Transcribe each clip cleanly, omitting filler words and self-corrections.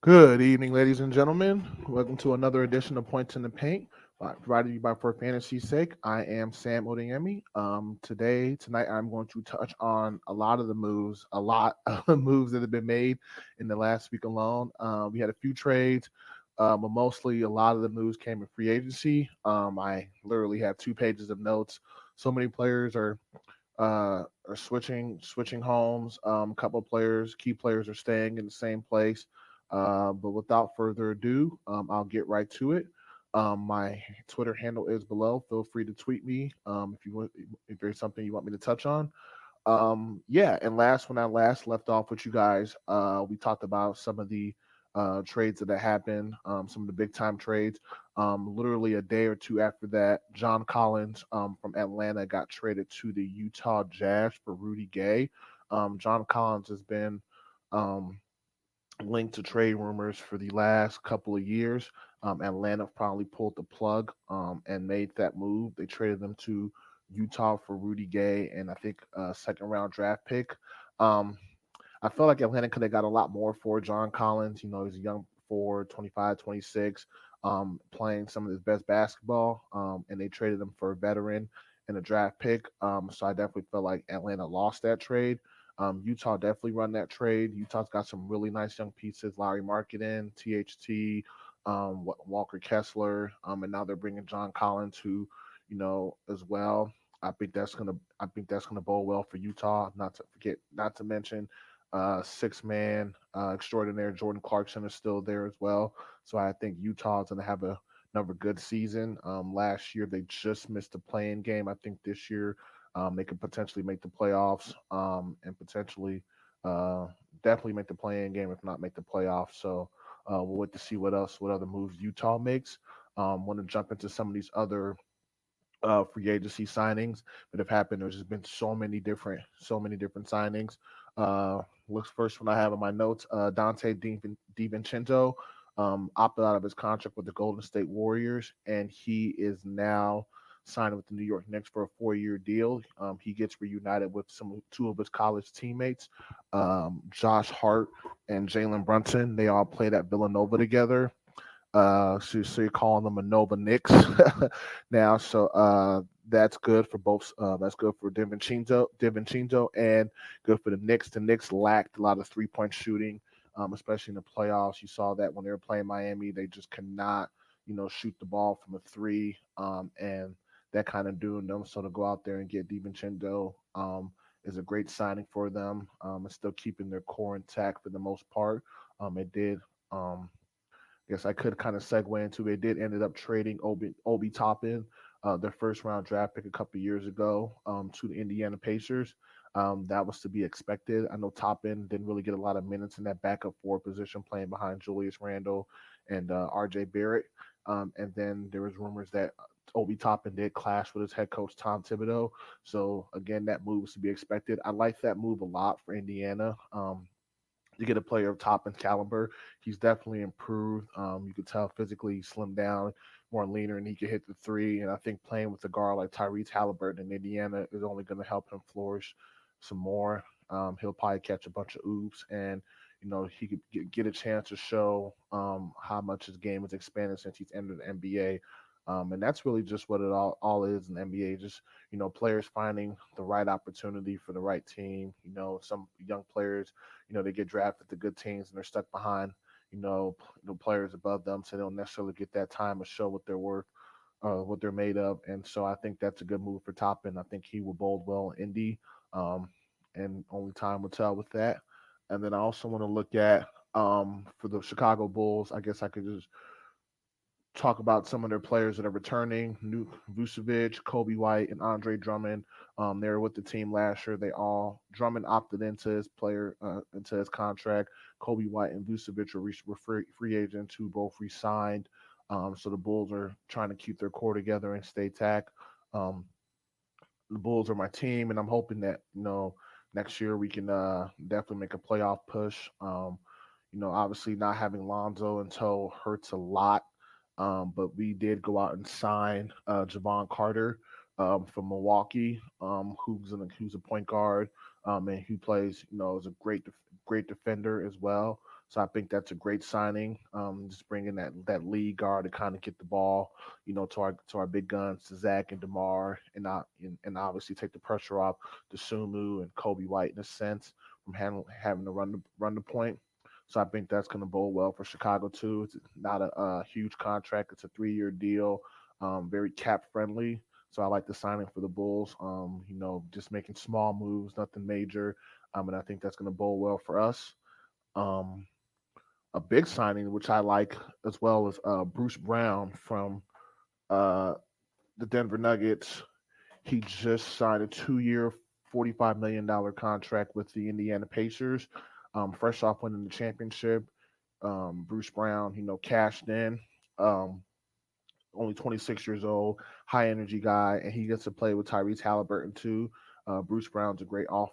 Good evening, ladies and gentlemen. Welcome to another edition of Points in the Paint, provided to you by For Fantasy's Sake. I am Sam Odeyemi. Tonight, I'm going to touch on a lot of the moves that have been made in the last week alone. We had a few trades, but mostly a lot of the moves came in free agency. I literally have 2 pages of notes. So many players are switching homes. A couple of players, key players, are staying in the same place. But without further ado, I'll get right to it. My Twitter handle is below. Feel free to tweet me if there's something you want me to touch on. Yeah, and when I last left off with you guys, we talked about some of the trades that happened, some of the big time trades. Literally a day or two after that, John Collins from Atlanta got traded to the Utah Jazz for Rudy Gay. John Collins has been um, linked to trade rumors for the last couple of years. Atlanta finally pulled the plug and made that move. They traded them to Utah for Rudy Gay and I think a second round draft pick. Um, I felt like Atlanta could have got a lot more for John Collins. He's a young forward, 25, 26, playing some of his best basketball, and they traded him for a veteran and a draft pick. So I definitely felt like Atlanta lost that trade. Utah definitely run that trade. Utah's got some really nice young pieces: Larry Marketing, THT, Walker Kessler, and now they're bringing John Collins, who, as well. I think that's gonna bode well for Utah. Not to mention, six man extraordinaire Jordan Clarkson is still there as well. So I think Utah is gonna have another good season. Last year they just missed the play-in game. I think this year they could potentially make the playoffs and potentially uh, definitely make the play-in game, if not make the playoffs. So we'll wait to see what other moves Utah makes. Want to jump into some of these other free agency signings that have happened. There's just been so many different signings. Looks first one I have in my notes. Dante DiVincenzo opted out of his contract with the Golden State Warriors, and he is now signed with the New York Knicks for a 4-year deal. He gets reunited with two of his college teammates, Josh Hart and Jalen Brunson. They all played at Villanova together. So you're calling them a Nova Knicks now. So that's good for both. That's good for Divincenzo, and good for the Knicks. The Knicks lacked a lot of 3-point shooting, especially in the playoffs. You saw that when they were playing Miami, they just could not, shoot the ball from a three, and that kind of doing them. So to go out there and get Divincenzo is a great signing for them. And still keeping their core intact for the most part. It did. Guess I could kind of segue into it. Did ended up trading Obi Toppin, their first round draft pick a couple of years ago, to the Indiana Pacers. That was to be expected. I know Toppin didn't really get a lot of minutes in that backup forward position, playing behind Julius Randle and R.J. Barrett. And then there was rumors that Obi Toppin did clash with his head coach Tom Thibodeau. So again, that move was to be expected. I like that move a lot for Indiana. You get a player of top and caliber. He's definitely improved. You could tell physically he slimmed down, more leaner, and he could hit the three. And I think playing with a guard like Tyrese Halliburton in Indiana is only going to help him flourish some more. He'll probably catch a bunch of oops, and he could get a chance to show how much his game has expanded since he's entered the NBA. And that's really just what it all is in the NBA. Just players finding the right opportunity for the right team. Some young players they get drafted to good teams and they're stuck behind, players above them, so they don't necessarily get that time to show what they're worth, what they're made of. And so I think that's a good move for Toppin. I think he will bode well in Indy, and only time will tell with that. And then I also want to look at for the Chicago Bulls. I guess I could just talk about some of their players that are returning: Nuke Vucevic, Kobe White, and Andre Drummond. They were with the team last year. They all Drummond opted into his contract. Kobe White and Vucevic were free agents who both re-signed. So the Bulls are trying to keep their core together and stay tack. Um, the Bulls are my team, and I'm hoping that next year we can definitely make a playoff push. Obviously not having Lonzo until hurts a lot. But we did go out and sign Javon Carter from Milwaukee, who's a point guard and who plays, is a great defender as well. So I think that's a great signing. Just bringing that lead guard to kind of get the ball, to our big guns, to Zach and Demar, and obviously take the pressure off to Sumu and Kobe White in a sense from having to run the point. So I think that's going to bode well for Chicago too. It's not a huge contract; it's a 3-year deal, very cap friendly. So I like the signing for the Bulls. Just making small moves, nothing major, and I think that's going to bode well for us. Um, a big signing, which I like as well, is Bruce Brown from uh, the Denver Nuggets. He just signed a 2-year, $45 million contract with the Indiana Pacers. Fresh off winning the championship, Bruce Brown, cashed in. Um, Only 26 years old, high energy guy, and he gets to play with Tyrese Halliburton too. Bruce Brown's a great off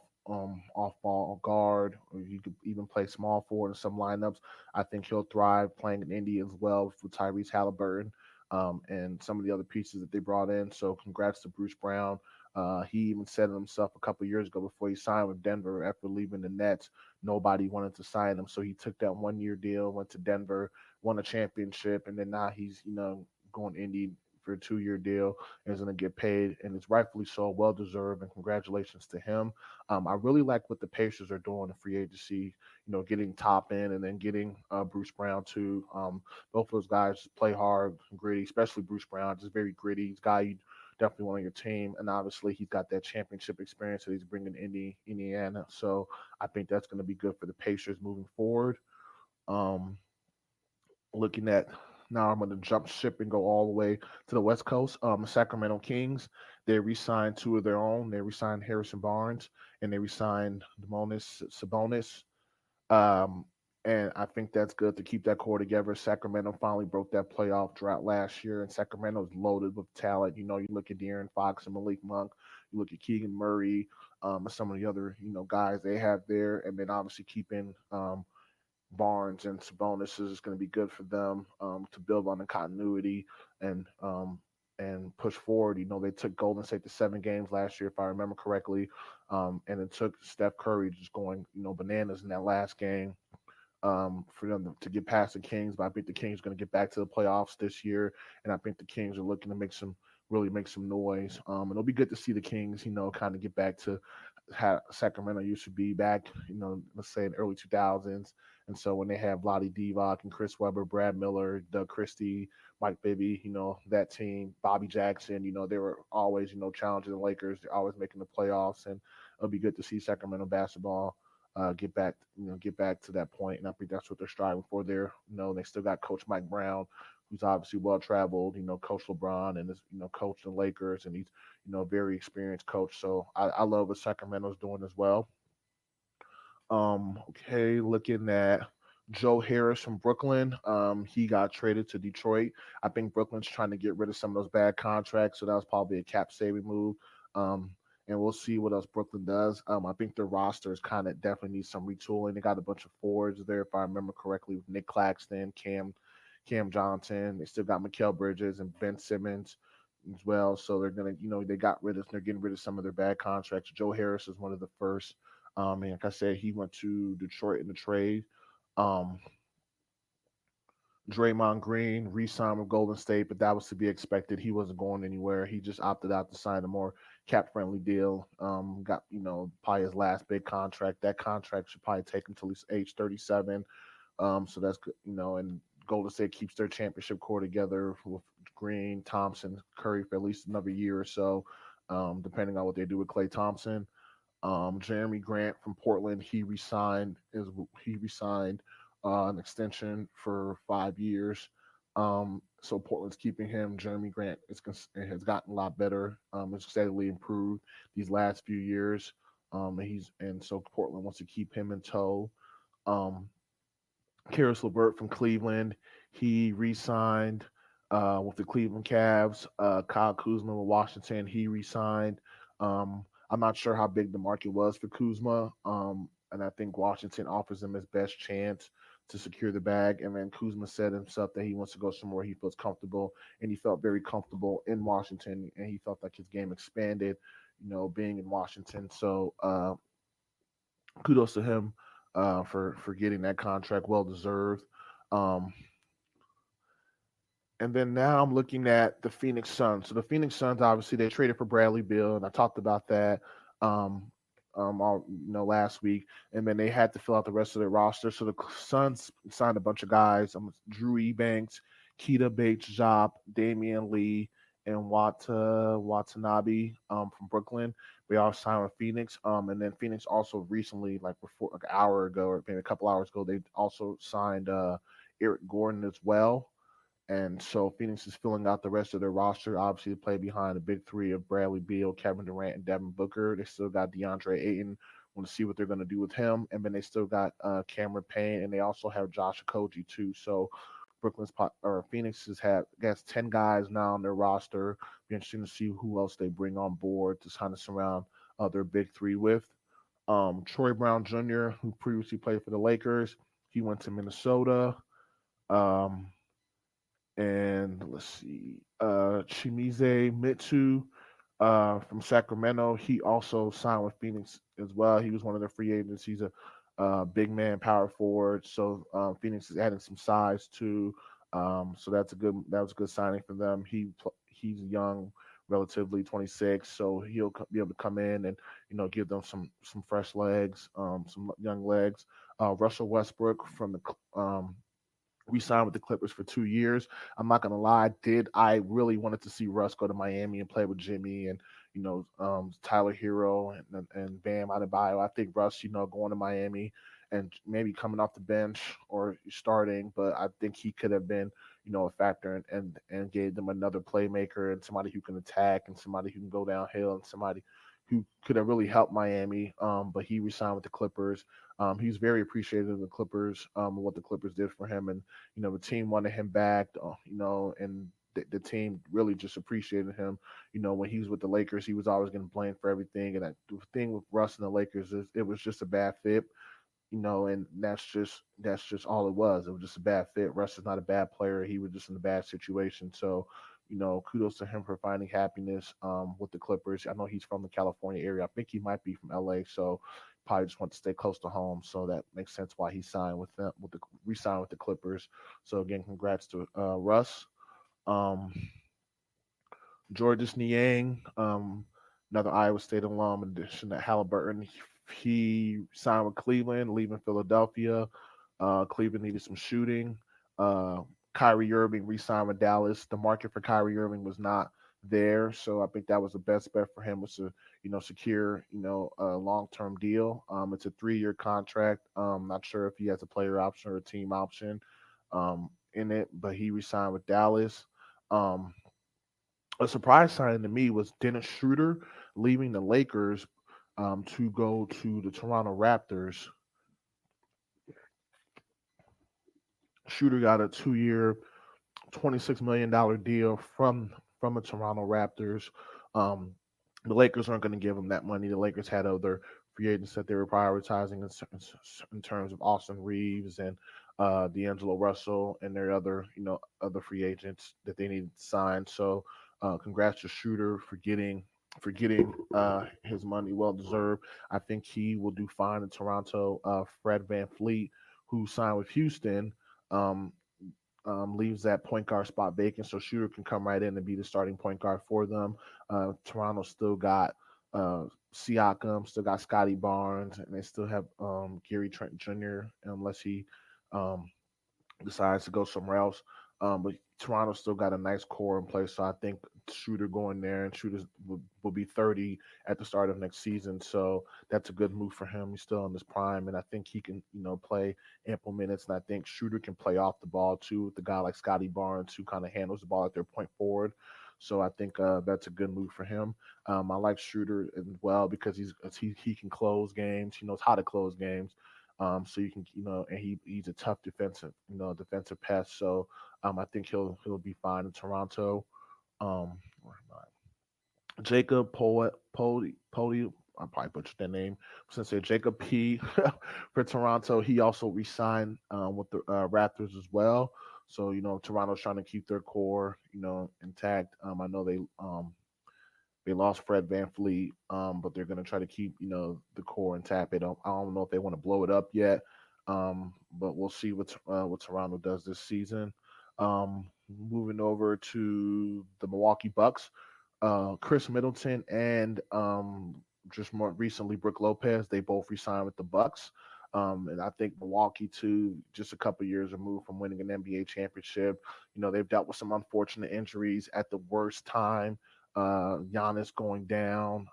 ball guard. Or you could even play small forward in some lineups. I think he'll thrive playing in Indy as well with Tyrese Halliburton, and some of the other pieces that they brought in. So congrats to Bruce Brown. He even said it himself a couple years ago before he signed with Denver after leaving the Nets. Nobody wanted to sign him, so he took that 1-year deal, went to Denver, won a championship, and then now he's going Indy for a 2-year deal and is going to get paid, and it's rightfully so, well deserved, and congratulations to him. I really like what the Pacers are doing in free agency, getting top end and then getting Bruce Brown too. Both of those guys play hard, gritty, especially Bruce Brown, just very gritty. He's a guy you definitely want on your team, and obviously he's got that championship experience that he's bringing Indiana. So I think that's going to be good for the Pacers moving forward. Um, Looking at now, I'm going to jump ship and go all the way to the West Coast. Sacramento Kings, they re-signed two of their own. They re-signed Harrison Barnes and they re-signed Demonis Sabonis. Um, and I think that's good to keep that core together. Sacramento finally broke that playoff drought last year, and Sacramento is loaded with talent. You look at De'Aaron Fox and Malik Monk, you look at Keegan Murray, and some of the other guys they have there, and then obviously keeping Barnes and Sabonis is going to be good for them to build on the continuity and push forward. They took Golden State to 7 games last year, if I remember correctly, and it took Steph Curry just going bananas in that last game for them to get past the Kings. But I think the Kings are going to get back to the playoffs this year, and I think the Kings are looking to really make some noise. And it'll be good to see the Kings, kind of get back to how Sacramento used to be back, let's say in the early 2000s. And so when they have Lottie Divac and Chris Webber, Brad Miller, Doug Christie, Mike Bibby, that team, Bobby Jackson, they were always, challenging the Lakers. They're always making the playoffs, and it'll be good to see Sacramento basketball get back to that point. And I think that's what they're striving for there. They still got Coach Mike Brown, who's obviously well traveled, Coach LeBron and is, coach the Lakers, and he's, a very experienced coach. So I love what Sacramento's doing as well. Okay, looking at Joe Harris from Brooklyn. He got traded to Detroit. I think Brooklyn's trying to get rid of some of those bad contracts, so that was probably a cap saving move. Um, and we'll see what else Brooklyn does. I think their roster is kind of definitely needs some retooling. They got a bunch of forwards there, if I remember correctly, with Nick Claxton, Cam Johnson. They still got Mikal Bridges and Ben Simmons as well. So they're gonna, they're getting rid of some of their bad contracts. Joe Harris is one of the first. And like I said, he went to Detroit in the trade. Um, Draymond Green re-signed with Golden State, but that was to be expected. He wasn't going anywhere. He just opted out to sign a more cap-friendly deal. Got probably his last big contract. That contract should probably take him till he's age 37. So that's good, and Golden State keeps their championship core together with Green, Thompson, Curry for at least another year or so, depending on what they do with Klay Thompson. Jeremy Grant from Portland, he resigned an extension for 5 years. So Portland's keeping him. Jeremy Grant has gotten a lot better. Has steadily improved these last few years. So Portland wants to keep him in tow. Um, Karis LeVert from Cleveland. He re-signed with the Cleveland Cavs. Kyle Kuzma with Washington. He re-signed. I'm not sure how big the market was for Kuzma, and I think Washington offers him his best chance to secure the bag. And then Kuzma said himself that he wants to go somewhere he feels comfortable, and he felt very comfortable in Washington, and he felt like his game expanded, being in Washington. So kudos to him for getting that contract, well deserved. Um, and then now I'm looking at the Phoenix Suns. So the Phoenix Suns, obviously, they traded for Bradley Beal, and I talked about that um, all last week. And then they had to fill out the rest of their roster. So the Suns signed a bunch of guys: Drew Ebanks, Keita Bates-Diop, Damian Lee, and Watanabe from Brooklyn. They all signed with Phoenix. And then Phoenix also recently, like before, like an hour ago or maybe a couple hours ago, they also signed Eric Gordon as well. And so Phoenix is filling out the rest of their roster. Obviously, they play behind the big three of Bradley Beal, Kevin Durant, and Devin Booker. They still got DeAndre Ayton. Want to see what they're going to do with him. And then they still got Cameron Payne, and they also have Josh Okogie too. So Phoenix has had, I guess, 10 guys now on their roster. Be interesting to see who else they bring on board to kind of surround their big three with. Troy Brown Jr., who previously played for the Lakers, he went to Minnesota. Um, and let's see, Chimize Mitsu from Sacramento. He also signed with Phoenix as well. He was one of the free agents. He's a big man, power forward. So Phoenix is adding some size too. So that was a good signing for them. He's young, relatively 26, so he'll be able to come in and give them some fresh legs, some young legs. Russell Westbrook from the we signed with the Clippers for 2 years. I'm not gonna lie, did I really wanted to see Russ go to Miami and play with Jimmy and Tyler Hero and Bam Adebayo. I think Russ, going to Miami and maybe coming off the bench or starting, but I think he could have been, a factor and gave them another playmaker and somebody who can attack and somebody who can go downhill and somebody who could have really helped Miami. But he resigned with the Clippers. He's very appreciative of the Clippers, and what the Clippers did for him, and the team wanted him back. And the team really just appreciated him. When he was with the Lakers, he was always getting blamed for everything. And the thing with Russ and the Lakers is it was just a bad fit. And that's just all it was. It was just a bad fit. Russ is not a bad player. He was just in a bad situation. So, kudos to him for finding happiness with the Clippers. I know he's from the California area. I think he might be from LA. So probably just want to stay close to home. So that makes sense why he signed with them, re-signed with the Clippers. So again, congrats to Russ. Um, Georges Niang, another Iowa State alum, in addition to Halliburton. He signed with Cleveland, leaving Philadelphia. Cleveland needed some shooting. Uh, Kyrie Irving re-signed with Dallas. The market for Kyrie Irving was not there, so I think that was the best bet for him was to secure a long-term deal. It's a 3-year contract. Not sure if he has a player option or a team option in it, but he re-signed with Dallas. Um, a surprise signing to me was Dennis Schroeder leaving the Lakers to go to the Toronto Raptors. Schroeder got a 2-year, $26 million deal from the Toronto Raptors. Um, the Lakers aren't going to give him that money. The Lakers had other free agents that they were prioritizing in terms of Austin Reeves and D'Angelo Russell and their other free agents that they needed to sign. So, congrats to Schroeder for getting his money well deserved. I think he will do fine in Toronto. Fred Van Fleet, who signed with Houston, um, leaves that point guard spot vacant, so Shooter can come right in and be the starting point guard for them. Toronto still got Siakam, still got Scotty Barnes, and they still have Gary Trent Jr. unless he um, decides to go somewhere else. But Toronto still got a nice core in place, so I think Shooter going there and Shooter will be 30 at the start of next season. So that's a good move for him. He's still in his prime, and I think he can play ample minutes. And I think Shooter can play off the ball too with the guy like Scotty Barnes who kind of handles the ball at their point forward. So I think that's a good move for him. I like Shooter as well because he can close games. He knows how to close games. So you can, and he's a tough defensive pest. So I think he'll be fine in Toronto. Where am I? Jacob Poli. I probably butchered that name. Since say Jacob P for Toronto, he also re-signed with the Raptors as well. So Toronto's trying to keep their core intact. I know They lost Fred VanVleet, but they're going to try to keep the core intact. I don't know if they want to blow it up yet, but we'll see what Toronto does this season. Moving over to the Milwaukee Bucks, Chris Middleton and just more recently Brook Lopez. They both resigned with the Bucks. And I think Milwaukee too, just a couple years removed from winning an NBA championship. They've dealt with some unfortunate injuries at the worst time. Giannis going down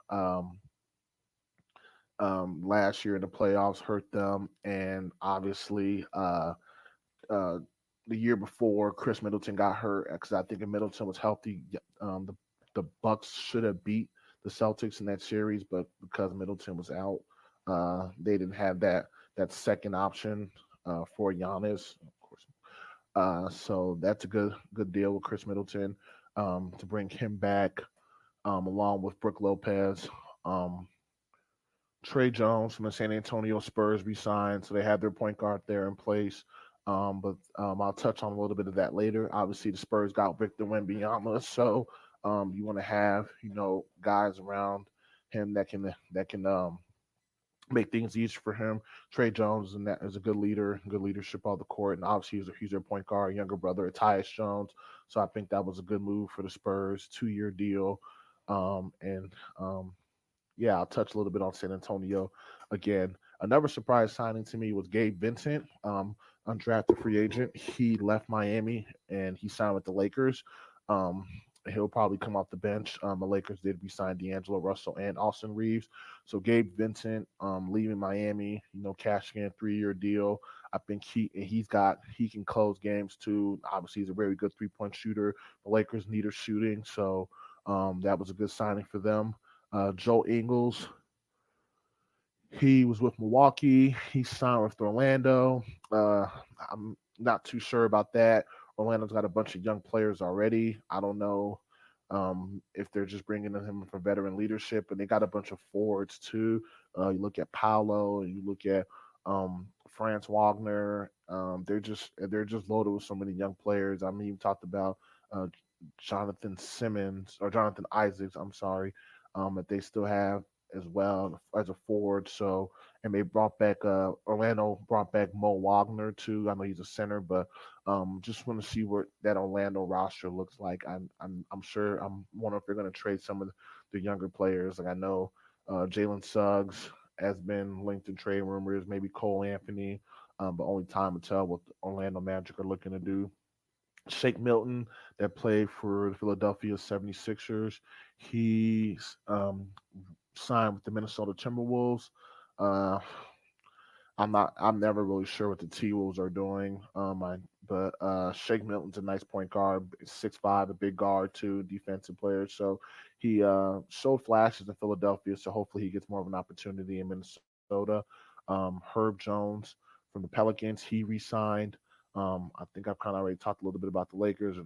last year in the playoffs hurt them, and obviously uh, the year before Chris Middleton got hurt because I think if Middleton was healthy, the Bucks should have beat the Celtics in that series, but because Middleton was out, they didn't have that second option for Giannis, of course. So that's a good deal with Chris Middleton to bring him back, along with Brook Lopez. Um, Trey Jones from the San Antonio Spurs resigned, so they have their point guard there in place. But I'll touch on a little bit of that later. Obviously, the Spurs got Victor Wembanyama, so you want to have guys around him that can make things easier for him. Trey Jones and that is a good leader, good leadership on the court, and obviously he's their point guard, younger brother of Tyus Jones. So I think that was a good move for the Spurs, 2-year deal, and yeah, I'll touch a little bit on San Antonio again. Another surprise signing to me was Gabe Vincent, undrafted free agent. He left Miami and he signed with the Lakers. Um, he'll probably come off the bench. The Lakers did resign D'Angelo Russell and Austin Reeves. So Gabe Vincent, leaving Miami, cashing in a 3-year deal. I think he can close games too. Obviously, he's a very good 3-point shooter. The Lakers need a shooting, so that was a good signing for them. Joe Ingles, he was with Milwaukee. He signed with Orlando. Uh, I'm not too sure about that. Orlando's got a bunch of young players already. I don't know if they're just bringing him for veteran leadership, and they got a bunch of forwards too. You look at Paolo, and you look at Franz Wagner. They're just loaded with so many young players. I mean, you talked about uh, Jonathan Isaacs. I'm sorry, that they still have as well as a forward. So, and they brought back Orlando brought back Mo Wagner too. I know he's a center, but just want to see what that Orlando roster looks like. I'm sure I'm wondering if they're going to trade some of the younger players. Like I know Jalen Suggs has been linked in trade rumors, maybe Cole Anthony, but only time will tell what the Orlando Magic are looking to do. Shake Milton, that played for the Philadelphia 76ers, he's signed with the Minnesota Timberwolves. Uh, I'm never really sure what the T Wolves are doing. But Shake Milton's a nice point guard, 6'5", a big guard too, defensive player. So he showed flashes in Philadelphia. So hopefully he gets more of an opportunity in Minnesota. Herb Jones from the Pelicans, he re-signed. I think I've kind of already talked a little bit about the Lakers.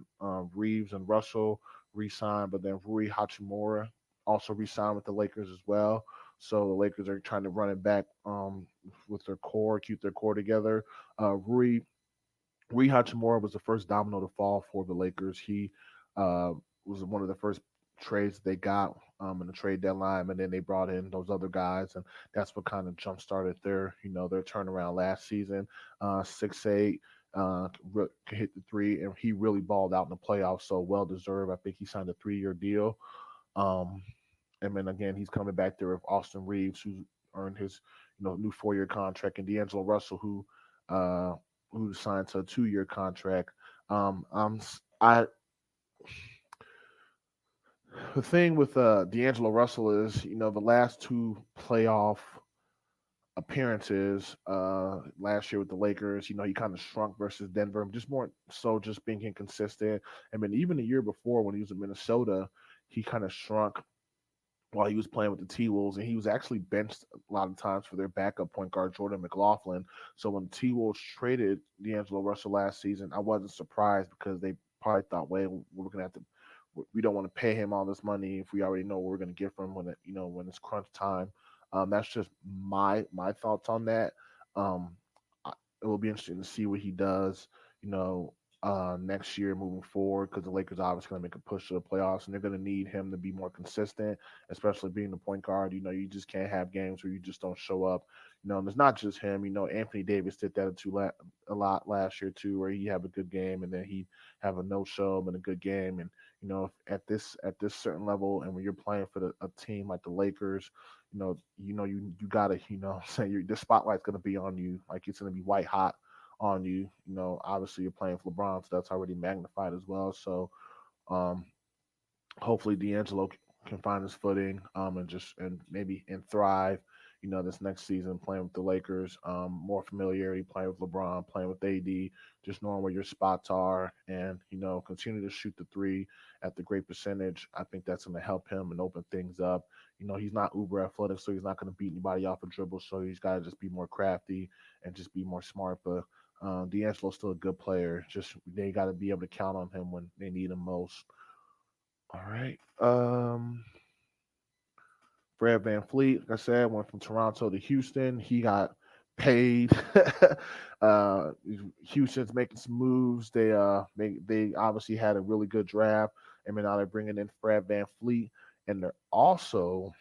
Reeves and Russell re-signed, but then Rui Hachimura also re-signed with the Lakers as well. So the Lakers are trying to run it back with their core, keep their core together. Rui Hachimura was the first domino to fall for the Lakers. He uh, was one of the first trades they got in the trade deadline, and then they brought in those other guys, and that's what kind of jump started their turnaround last season. 6'8", hit the three, and he really balled out in the playoffs. So well deserved. I think he signed a 3-year deal. Um, and then again, he's coming back there with Austin Reeves, who earned his new 4-year contract, and D'Angelo Russell, uh, who signed to a 2-year contract. I The thing with D'Angelo Russell is the last two playoff appearances last year with the Lakers, he kind of shrunk versus Denver, just more so just being inconsistent. I mean, even the year before when he was in Minnesota, he kind of shrunk while he was playing with the T Wolves, and he was actually benched a lot of times for their backup point guard Jordan McLaughlin. So when the T Wolves traded D'Angelo Russell last season, I wasn't surprised because they probably thought, "Wait, we're gonna have to. We don't want to pay him all this money if we already know what we're gonna get from him when it's crunch time." That's just my thoughts on that. Um, it will be interesting to see what he does. You know, next year moving forward because the Lakers are obviously going to make a push to the playoffs and they're going to need him to be more consistent, especially being the point guard. You just can't have games where you just don't show up. And it's not just him. Anthony Davis did that a lot last year too, where he have a good game and then he have a no show and a good game. And at this certain level, and when you're playing for a team like the Lakers, you gotta say the spotlight's gonna be on you, like it's gonna be white hot on you. Obviously you're playing for LeBron, so that's already magnified as well. So um, hopefully D'Angelo can find his footing and maybe thrive. This next season playing with the Lakers, more familiarity playing with LeBron, playing with AD, just knowing where your spots are, and continue to shoot the three at the great percentage. I think that's going to help him and open things up. He's not uber athletic, so he's not going to beat anybody off a dribble. So he's got to just be more crafty and just be more smart. But D'Angelo's still a good player. Just they got to be able to count on him when they need him most. All right. Fred Van Fleet, like I said, went from Toronto to Houston. He got paid. uh, Houston's making some moves. They obviously had a really good draft, and now they're bringing in Fred Van Fleet, and they're also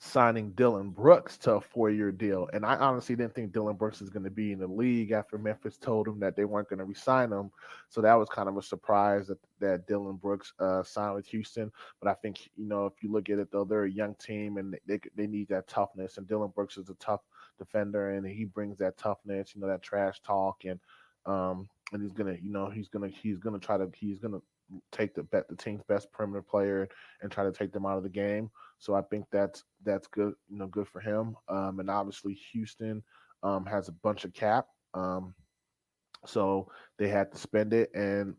signing Dylan Brooks to a 4-year deal. And I honestly didn't think Dylan Brooks was going to be in the league after Memphis told him that they weren't going to re-sign him. So that was kind of a surprise that Dylan Brooks signed with Houston. But I think, if you look at it, though, they're a young team and they need that toughness. And Dylan Brooks is a tough defender and he brings that toughness, that trash talk. And he's gonna take the team's best perimeter player and try to take them out of the game. So I think that's good, good for him. And obviously Houston has a bunch of cap, so they had to spend it. And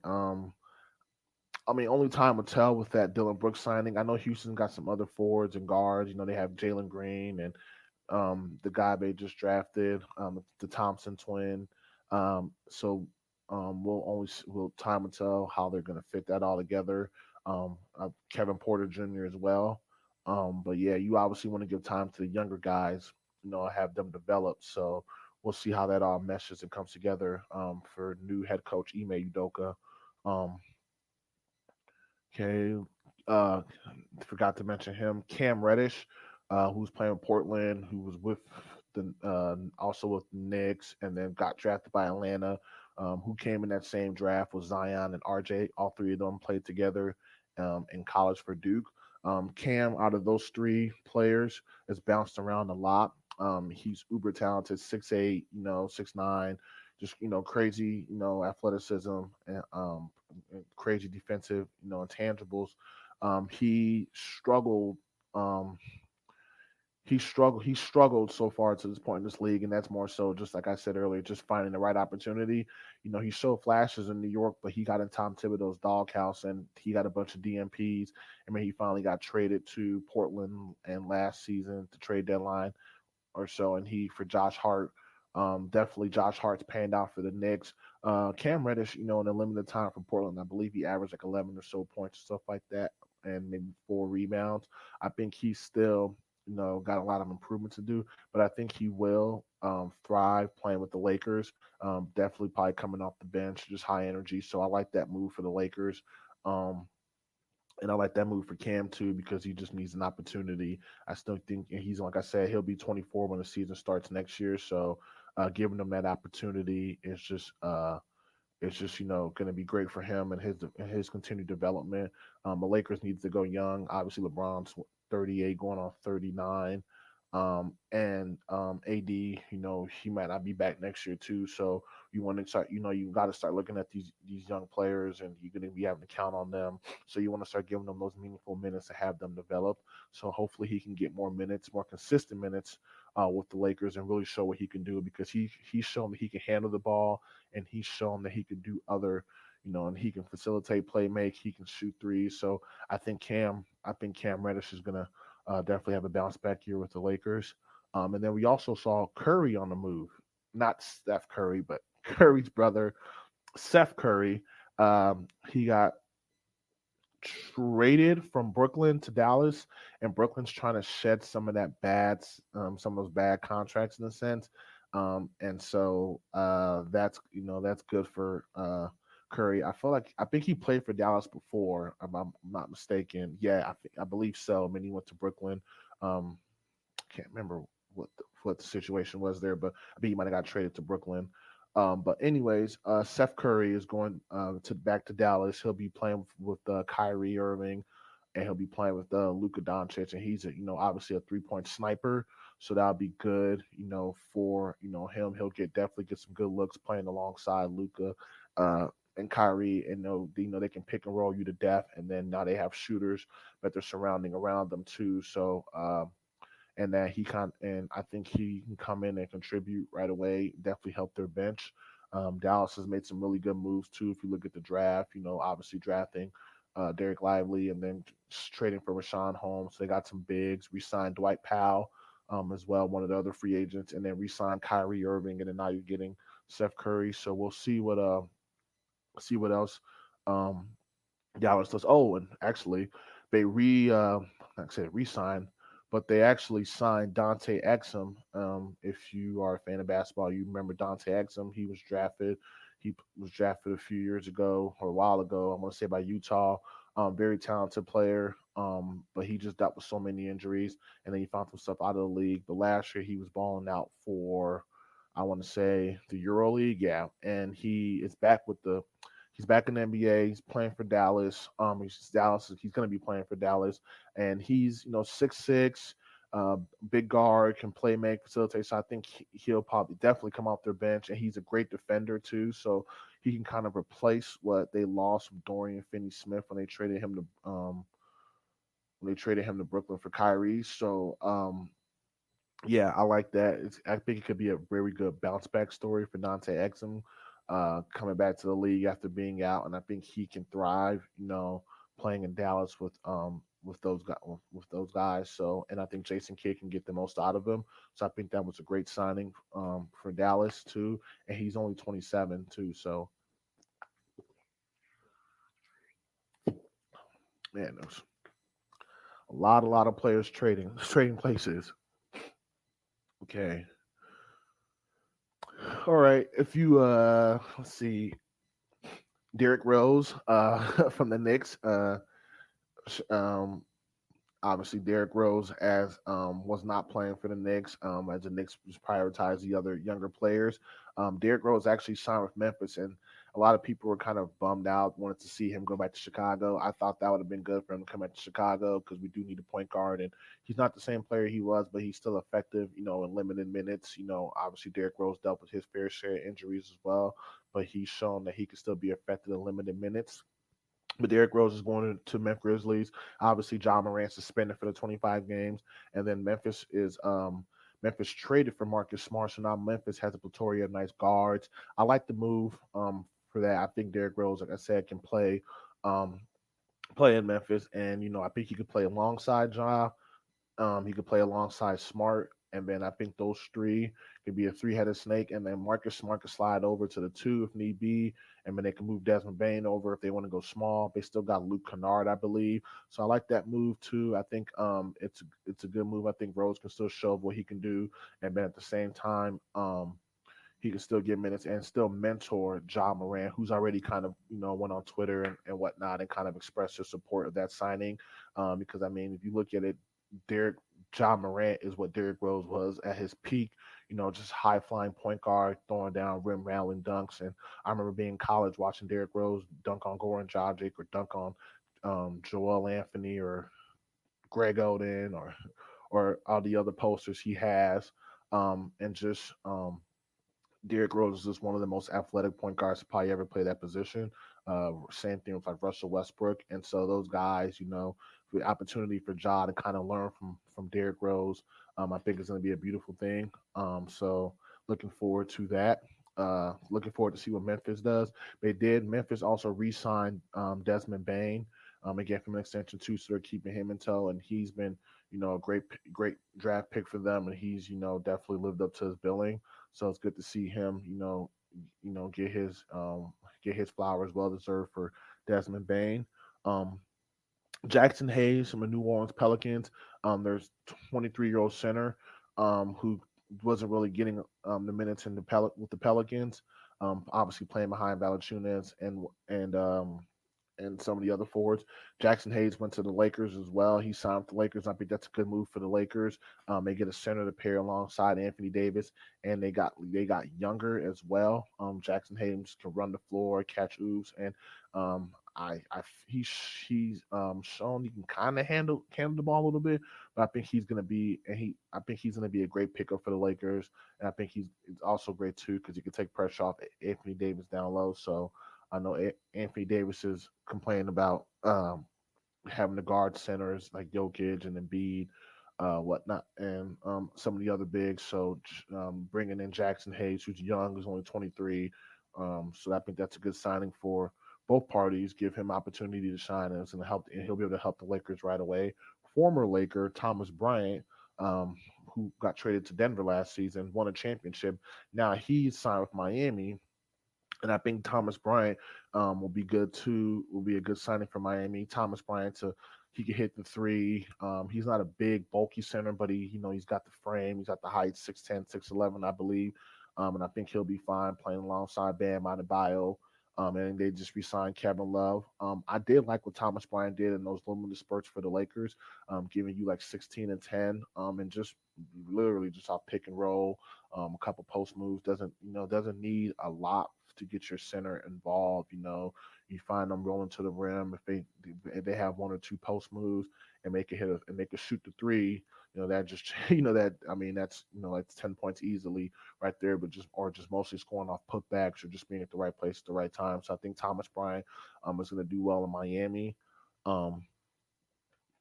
only time will tell with that Dylan Brooks signing. I know Houston got some other forwards and guards. They have Jalen Green and the guy they just drafted, the Thompson twin. So time will tell how they're going to fit that all together. Kevin Porter Jr. as well. But yeah, you obviously want to give time to the younger guys, have them develop. So we'll see how that all meshes and comes together for new head coach Ime Udoka. Um, Okay. Uh, Forgot to mention him, Cam Reddish, who's playing with Portland, who was with the also with the Knicks, and then got drafted by Atlanta. Who came in that same draft was Zion and RJ. All three of them played together in college for Duke. Cam, out of those three players, has bounced around a lot. He's uber talented, 6'8", 6'9", just crazy, athleticism and crazy defensive, intangibles. He struggled. Um, he struggled so far to this point in this league, and that's more so just like I said earlier, just finding the right opportunity. He showed flashes in New York, but he got in Tom Thibodeau's doghouse and he got a bunch of DMPs. He finally got traded to Portland and last season, the trade deadline or so, and he for Josh Hart. Definitely Josh Hart's panned out for the Knicks. Cam Reddish, in a limited time for Portland, I believe he averaged like 11 or so points, stuff like that, and maybe 4 rebounds. I think he's still, got a lot of improvement to do, but I think he will thrive playing with the Lakers. Definitely probably coming off the bench, just high energy. So I like that move for the Lakers. Um, and I like that move for Cam too because he just needs an opportunity. I still think he's like I said, he'll be 24 when the season starts next year. So giving him that opportunity is just going to be great for him and his continued development. The Lakers needs to go young. Obviously, LeBron's 38, going on 39, and AD, he might not be back next year too. So you want to start, you got to start looking at these young players, and you're going to be having to count on them. So you want to start giving them those meaningful minutes to have them develop. So hopefully he can get more minutes, more consistent minutes with the Lakers, and really show what he can do because he's shown that he can handle the ball and he's shown that he can do other, and he can facilitate, play make, he can shoot threes. So I think Cam Reddish is gonna definitely have a bounce back year with the Lakers. And then we also saw Curry on the move, not Steph Curry, but Curry's brother, Seth Curry. He got traded from Brooklyn to Dallas, and Brooklyn's trying to shed some of those bad contracts in a sense. And so that's that's good for Curry. I think he played for Dallas before. I'm not mistaken. Yeah, I believe so. I mean, he went to Brooklyn. Um, can't remember what the situation was there, but I think he might have got traded to Brooklyn. But anyways, Seth Curry is going to back to Dallas. He'll be playing with Kyrie Irving, and he'll be playing with Luka Doncic, and he's obviously a 3-point sniper, so that'll be good. For him, he'll definitely get some good looks playing alongside Luka. And Kyrie, and they can pick and roll you to death, and then now they have shooters that they're surrounding around them too. So and that and I think he can come in and contribute right away. Definitely help their bench. Dallas has made some really good moves too. If you look at the draft, obviously drafting Derek Lively and then trading for Rashawn Holmes. They got some bigs. Re-signed Dwight Powell as well, one of the other free agents, and then re-signed Kyrie Irving, and then now you're getting Seth Curry. So we'll see what else um, Dallas does. Oh, and actually, they like I said re-signed, but they actually signed Dante Exum. If you are a fan of basketball, you remember Dante Exum. He was drafted. He was drafted a few years ago or a while ago. I want to say by Utah. Very talented player. But he just dealt with so many injuries, and then he found himself out of the league. But last year he was balling out for, I want to say, the Euro League. Yeah, and he's back in the NBA. He's playing for Dallas. He's going to be playing for Dallas, and he's 6'6", big guard, can play, make, facilitate. So I think he'll probably definitely come off their bench, and he's a great defender too. So he can kind of replace what they lost from Dorian Finney-Smith when they traded him to Brooklyn for Kyrie. So yeah, I like that. I think it could be a very good bounce back story for Dante Exum, coming back to the league after being out, and I think he can thrive. Playing in Dallas with those guys. So, and I think Jason Kidd can get the most out of him. So I think that was a great signing for Dallas too, and he's only 27 too. So man, there's a lot of players trading places. Okay, all right. If you let's see, Derrick Rose from the Knicks. Um, Obviously, Derrick Rose as was not playing for the Knicks, as the Knicks just prioritized the other younger players. Derrick Rose actually signed with Memphis, and a lot of people were kind of bummed out, wanted to see him go back to Chicago. I thought that would have been good for him to come back to Chicago because we do need a point guard, and he's not the same player he was, but he's still effective, in limited minutes. Obviously Derrick Rose dealt with his fair share of injuries as well, but he's shown that he can still be effective in limited minutes. But Derrick Rose is going to Memphis Grizzlies. Obviously, John Morant suspended for the 25 games, and then Memphis traded for Marcus Smart, so now Memphis has a plethora of nice guards. I like the move for that. I think Derrick Rose, like I said, can um, play in Memphis, and I think he could play alongside Ja. He could play alongside Smart, and then I think those three could be a three-headed snake. And then Marcus Smart could slide over to the two if need be, and then they can move Desmond Bain over if they want to go small. They still got Luke Kennard, I believe. So I like that move too. I think it's a good move. I think Rose can still show what he can do, and then at the same time, he can still get minutes and still mentor John Moran, who's already kind of, went on Twitter and whatnot and kind of expressed his support of that signing. Because I mean, if you look at it, Derek John Morant is what Derrick Rose was at his peak, just high flying point guard, throwing down rim rattling dunks. And I remember being in college watching Derrick Rose dunk on Goran Dragic or dunk on Joel Anthony or Greg Oden or all the other posters he has. And just Derrick Rose is just one of the most athletic point guards to probably ever play that position. Same thing with like Russell Westbrook, and so those guys, the opportunity for Ja to kind of learn from Derrick Rose, I think is going to be a beautiful thing. So looking forward to that. Looking forward to see what Memphis does. Memphis also re-signed Desmond Bain. Again from an extension too, so they're keeping him in tow, and he's been, a great draft pick for them, and he's, definitely lived up to his billing. So it's good to see him, get his flowers well deserved for Desmond Bain. Um, Jackson Hayes from the New Orleans Pelicans. There's 23-year-old center who wasn't really getting the minutes in with the Pelicans. Obviously playing behind Valanciunas and some of the other forwards. Jackson Hayes went to the Lakers as well. He signed with the Lakers. I think that's a good move for the Lakers. They get a center to pair alongside Anthony Davis, and they got younger as well. Jackson Hayes can run the floor, catch oops, and he's shown he can kind of handle the ball a little bit. But I think he's gonna be a great pickup for the Lakers, and I think he's also great too because he can take pressure off Anthony Davis down low. So I know Anthony Davis is complaining about having the guard centers like Jokic and Embiid, whatnot, and some of the other bigs. So bringing in Jackson Hayes, who's young, who's only 23. So I think that's a good signing for both parties. Give him opportunity to shine, and it's going to help, and he'll be able to help the Lakers right away. Former Laker Thomas Bryant. Who got traded to Denver last season, won a championship. Now he's signed with Miami, and I think Thomas Bryant will be good too. Will be a good signing for Miami. Thomas Bryant he can hit the three. He's not a big bulky center, but he's got the frame. He's got the height, 6'10", 6'11", I believe. And I think he'll be fine playing alongside Bam Adebayo. And they just re-signed Kevin Love. I did like what Thomas Bryant did in those limited spurts for the Lakers, giving you like 16 and 10, and just literally just off pick and roll, a couple post moves. Doesn't need a lot to get your center involved. You find them rolling to the rim if they have one or two post moves and make a shoot the three. That just that I mean that's 10 points easily right there. But just mostly scoring off putbacks or just being at the right place at the right time. So I think Thomas Bryant is going to do well in Miami. Um,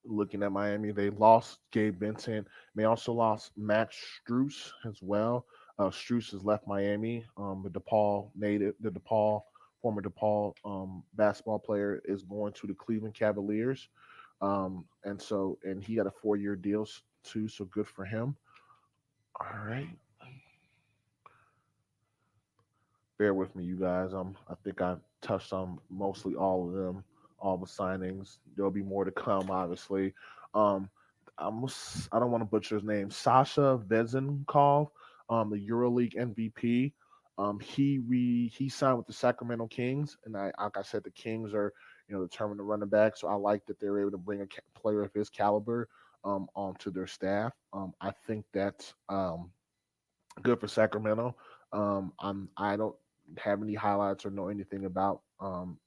Looking at Miami, they lost Gabe Vincent. They also lost Max Strus as well. Strus has left Miami. The former DePaul basketball player, is going to the Cleveland Cavaliers. And he got a 4-year deal too, so good for him. All right, bear with me, you guys. I think I touched on mostly all of them, all the signings. There'll be more to come, obviously. Um, I don't want to butcher his name. Sasha Vezenkov, the EuroLeague MVP. He signed with the Sacramento Kings, and like I said, the Kings are determined to run it back. So I like that they're able to bring a player of his caliber onto their staff. I think that's good for Sacramento. I don't have any highlights or know anything about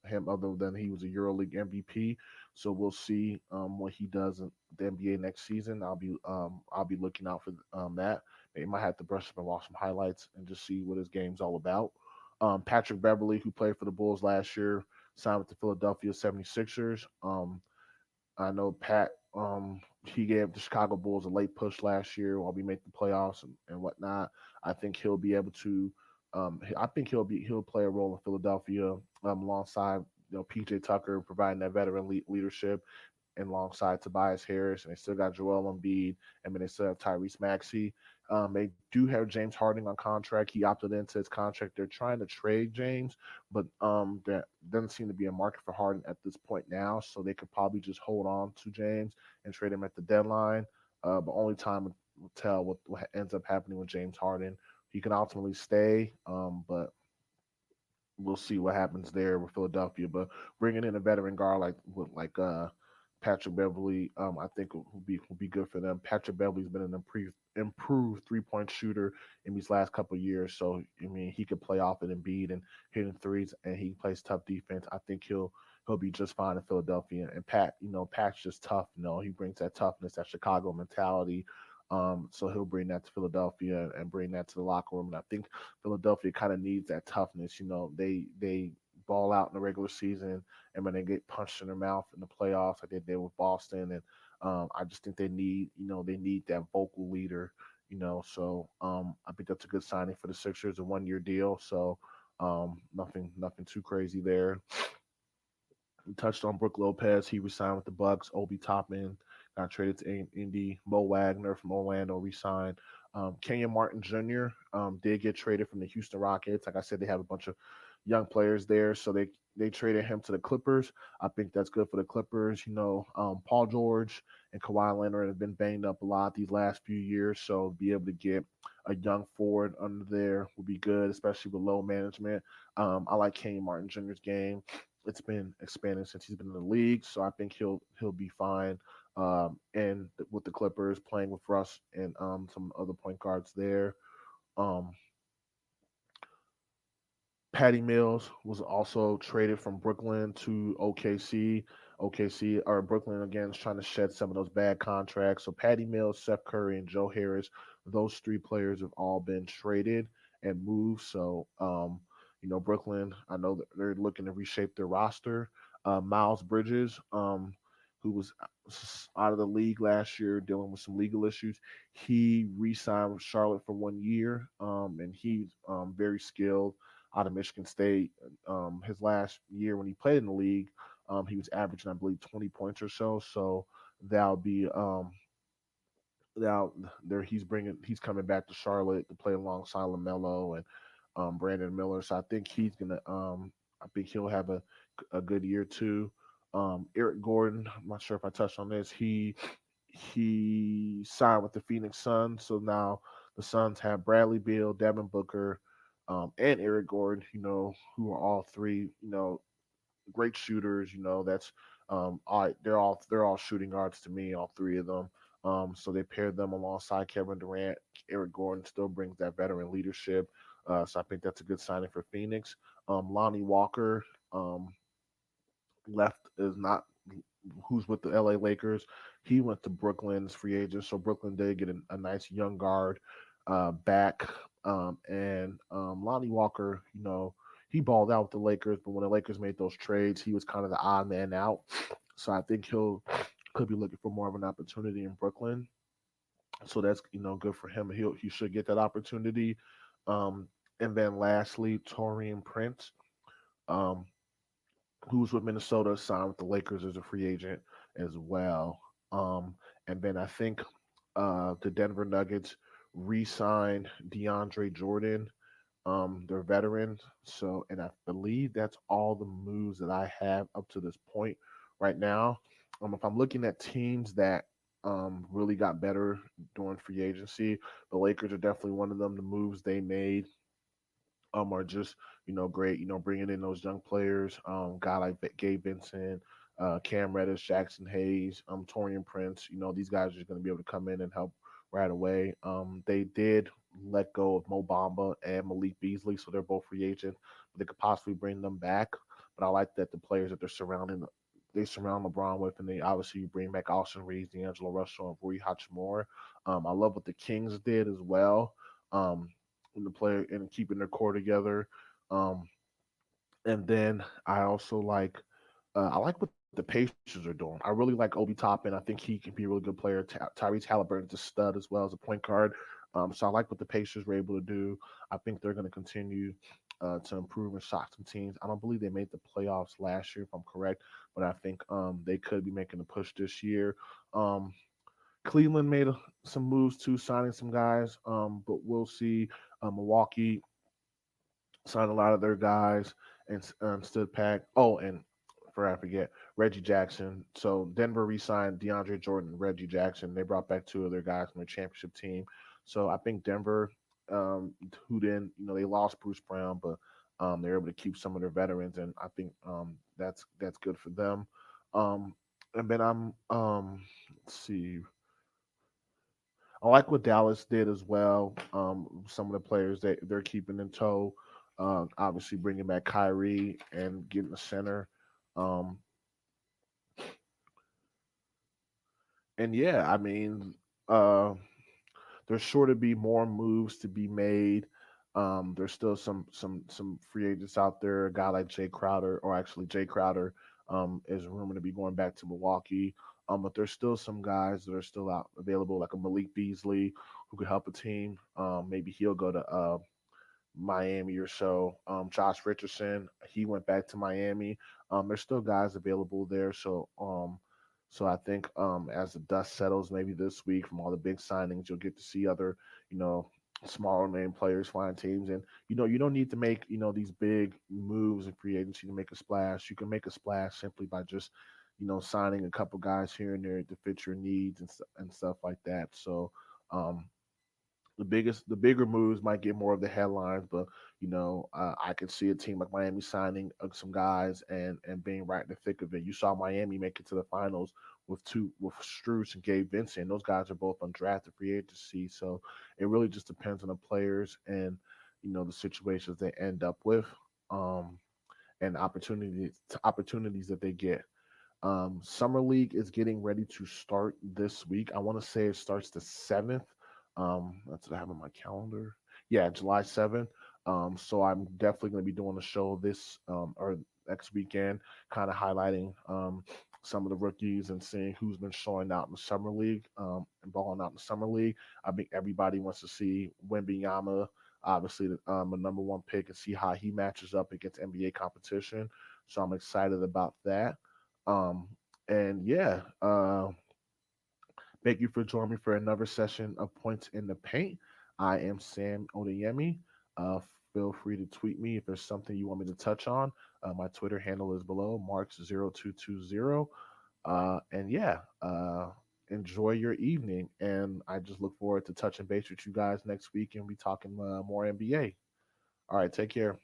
him other than he was a EuroLeague MVP. So we'll see what he does in the NBA next season. I'll be looking out for that. Maybe might have to brush up and watch some highlights and just see what his game's all about. Patrick Beverly, who played for the Bulls last year, signed with the Philadelphia 76ers. I know Pat. He gave the Chicago Bulls a late push last year while we make the playoffs and whatnot. I think he'll be able to. I think he'll play a role in Philadelphia alongside PJ Tucker, providing that veteran leadership, and alongside Tobias Harris, and they still got Joel Embiid, and then they still have Tyrese Maxey. They do have James Harden on contract. He opted into his contract. They're trying to trade James, but there doesn't seem to be a market for Harden at this point now, so they could probably just hold on to James and trade him at the deadline. But only time will tell what ends up happening with James Harden. He can ultimately stay, but we'll see what happens there with Philadelphia. But bringing in a veteran guard like Patrick Beverly, I think will be good for them. Patrick Beverly's been an improved 3-point shooter in these last couple of years, so I mean he could play off it Embiid and hitting threes, and he plays tough defense. I think he'll be just fine in Philadelphia. And Pat's just tough. He brings that toughness, that Chicago mentality. So he'll bring that to Philadelphia and bring that to the locker room. And I think Philadelphia kind of needs that toughness. They ball out in the regular season, and when they get punched in their mouth in the playoffs, like they did with Boston, and I just think they need that vocal leader. I think that's a good signing for the Sixers, a 1-year deal. So nothing too crazy there. We touched on Brook Lopez. He resigned with the Bucks. Obi Toppin got traded to Indy. Mo Wagner from Orlando resigned. Kenyon Martin Jr. Did get traded from the Houston Rockets. Like I said, they have a bunch of young players there. So they traded him to the Clippers. I think that's good for the Clippers. Paul George and Kawhi Leonard have been banged up a lot these last few years, so be able to get a young forward under there would be good, especially with low management. I like Kenny Martin Jr.'s game. It's been expanding since he's been in the league, so I think he'll be fine. And with the Clippers playing with Russ and some other point guards there. Um, Patty Mills was also traded from Brooklyn to OKC. OKC or Brooklyn again is trying to shed some of those bad contracts. So Patty Mills, Seth Curry, and Joe Harris, those three players have all been traded and moved. So Brooklyn, I know that they're looking to reshape their roster. Miles Bridges, who was out of the league last year dealing with some legal issues, he re-signed with Charlotte for 1 year, and he's very skilled out of Michigan State. His last year when he played in the league, he was averaging, I believe, 20 points or so. So that'll be now there he's coming back to Charlotte to play alongside LaMelo and Brandon Miller. So I think he'll have a good year too. Eric Gordon, I'm not sure if I touched on this. He signed with the Phoenix Suns, so now the Suns have Bradley Beal, Devin Booker, and Eric Gordon. Who are all three, great shooters. That's they're all shooting guards to me, all three of them. So they paired them alongside Kevin Durant. Eric Gordon still brings that veteran leadership. So I think that's a good signing for Phoenix. Lonnie Walker left is not who's with the LA Lakers. He went to Brooklyn's free agent, so Brooklyn did get a nice young guard back. And Lonnie Walker, he balled out with the Lakers, but when the Lakers made those trades, he was kind of the odd man out. So I think he'll could be looking for more of an opportunity in Brooklyn. So that's good for him. He should get that opportunity. Um, and then lastly, Torian Prince. Um, who's with Minnesota, signed with the Lakers as a free agent as well. And then I think the Denver Nuggets re-signed DeAndre Jordan, their veteran. So, and I believe that's all the moves that I have up to this point right now. If I'm looking at teams that really got better during free agency, the Lakers are definitely one of them. The moves they made are just great. Bringing in those young players, guy like Gabe Vincent, Cam Reddish, Jackson Hayes, Torian Prince. These guys are just going to be able to come in and help right away. They did let go of Mo Bamba and Malik Beasley, so they're both free agents, but they could possibly bring them back. But I like that the players that they surround LeBron with, and they obviously bring back Austin Reeves, D'Angelo Russell, and Rui Hachimura. I love what the Kings did as well. In the player and keeping their core together. Um, and then I like what the Pacers are doing. I really like Obi Toppin. I think he can be a really good player. Tyrese Halliburton's a stud as well as a point guard. So I like what the Pacers were able to do. I think they're going to continue to improve and shock some teams. I don't believe they made the playoffs last year, if I'm correct, but I think they could be making a push this year. Um, Cleveland made some moves too, signing some guys, but we'll see. Milwaukee signed a lot of their guys and stood pack. Oh, and for I forget Reggie Jackson. So Denver re-signed DeAndre Jordan, and Reggie Jackson. They brought back two of their guys from their championship team. So I think Denver, who then they lost Bruce Brown, but they're able to keep some of their veterans, and I think that's good for them. Um, and then let's see. I like what Dallas did as well. Some of the players they're keeping in tow. Obviously, bringing back Kyrie and getting the center. Um, and yeah, I mean, uh, there's sure to be more moves to be made. There's still some free agents out there. A guy like Jay Crowder, or actually Jay Crowder, is rumored to be going back to Milwaukee. But there's still some guys that are still out available, like a Malik Beasley, who could help a team. Maybe he'll go to Miami or so. Josh Richardson, he went back to Miami. There's still guys available there, so I think as the dust settles, maybe this week from all the big signings, you'll get to see other, you know, smaller name players find teams. And you don't need to make these big moves in free agency to make a splash. You can make a splash simply by just signing a couple guys here and there to fit your needs and stuff like that. So um, the bigger moves might get more of the headlines, but I could see a team like Miami signing some guys and being right in the thick of it. You saw Miami make it to the finals with Strus and Gabe Vincent. Those guys are both undrafted free agency, so it really just depends on the players and the situations they end up with, um, and opportunities that they get. Summer League is getting ready to start this week. I want to say it starts the 7th. That's what I have on my calendar. Yeah, July 7th. So I'm definitely going to be doing a show this or next weekend, kind of highlighting some of the rookies and seeing who's been showing out in the summer league and balling out in the summer league. I think everybody wants to see Wembanyama, obviously a number one pick, and see how he matches up against NBA competition. So I'm excited about that. Um, and yeah, thank you for joining me for another session of Points in the Paint. I am Sam Odeyemi. Uh, Feel free to tweet me if there's something you want me to touch on. My Twitter handle is below, marks0220. And yeah, enjoy your evening. And I just look forward to touching base with you guys next week and we talking more NBA. All right, take care.